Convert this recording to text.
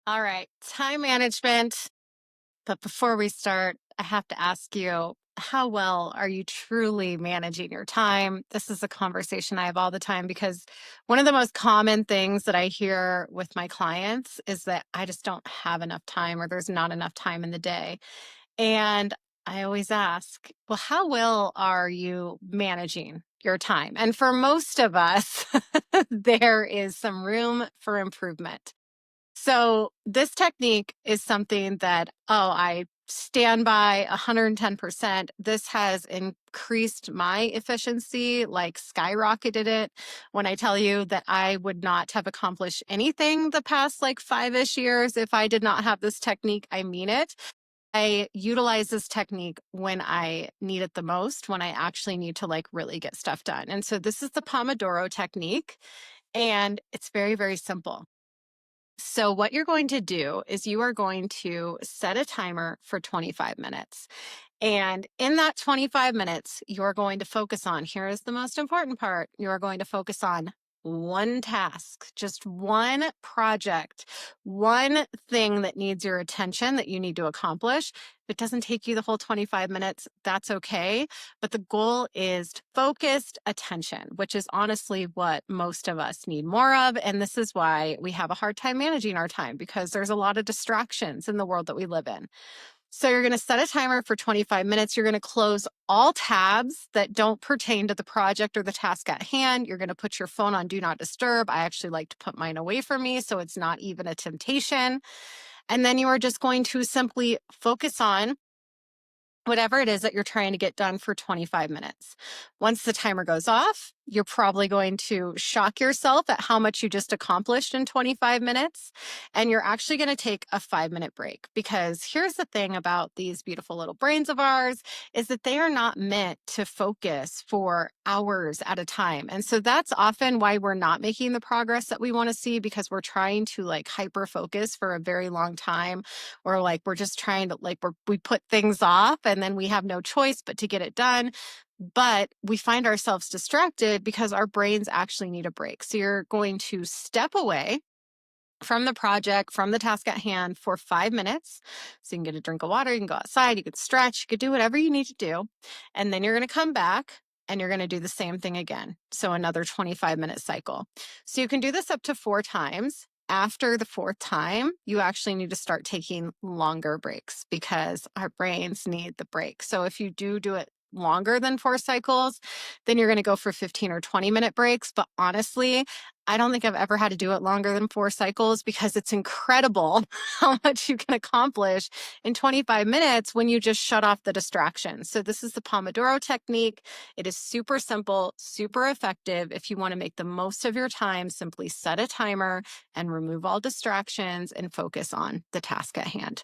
All right, time management. But before we start, I have to ask you, how well are you truly managing your time? This is a conversation I have all the time because one of the most common things that I hear with my clients is that I just don't have enough time or there's not enough time in the day. And I always ask, well, how well are you managing your time? And for most of us, there is some room for improvement. So this technique is something that, I stand by 110%. This has increased my efficiency, like skyrocketed it. When I tell you that I would not have accomplished anything the past like 5-ish years if I did not have this technique, I mean it. I utilize this technique when I need it the most, when I actually need to like really get stuff done. And so this is the Pomodoro technique, and it's very, very simple. So, what you're going to do is you are going to set a timer for 25 minutes. And in that 25 minutes, you're going to focus on here is the most important part you're going to focus on one task, just one project, one thing that needs your attention that you need to accomplish. If it doesn't take you the whole 25 minutes, that's okay. But the goal is focused attention, which is honestly what most of us need more of. And this is why we have a hard time managing our time because there's a lot of distractions in the world that we live in. So you're going to set a timer for 25 minutes. You're going to close all tabs that don't pertain to the project or the task at hand. You're going to put your phone on do not disturb. I actually like to put mine away from me so it's not even a temptation. And then you are just going to simply focus on whatever it is that you're trying to get done for 25 minutes. Once the timer goes off, you're probably going to shock yourself at how much you just accomplished in 25 minutes. And you're actually going to take a 5-minute break because here's the thing about these beautiful little brains of ours is that they are not meant to focus for hours at a time. And so that's often why we're not making the progress that we want to see because we're trying to like hyper focus for a very long time, or like we're just trying to like we put things off and then we have no choice but to get it done. But we find ourselves distracted because our brains actually need a break. So you're going to step away from the project, from the task at hand for 5 minutes. So you can get a drink of water, you can go outside, you could stretch, you could do whatever you need to do. And then you're going to come back and you're going to do the same thing again. So another 25-minute cycle. So you can do this up to 4 times. After the fourth time, you actually need to start taking longer breaks because our brains need the break. So if you do it longer than 4 cycles, then you're going to go for 15 or 20-minute breaks. But honestly, I don't think I've ever had to do it longer than 4 cycles because it's incredible how much you can accomplish in 25 minutes when you just shut off the distractions. So this is the Pomodoro technique. It is super simple, super effective. If you want to make the most of your time, simply set a timer and remove all distractions and focus on the task at hand.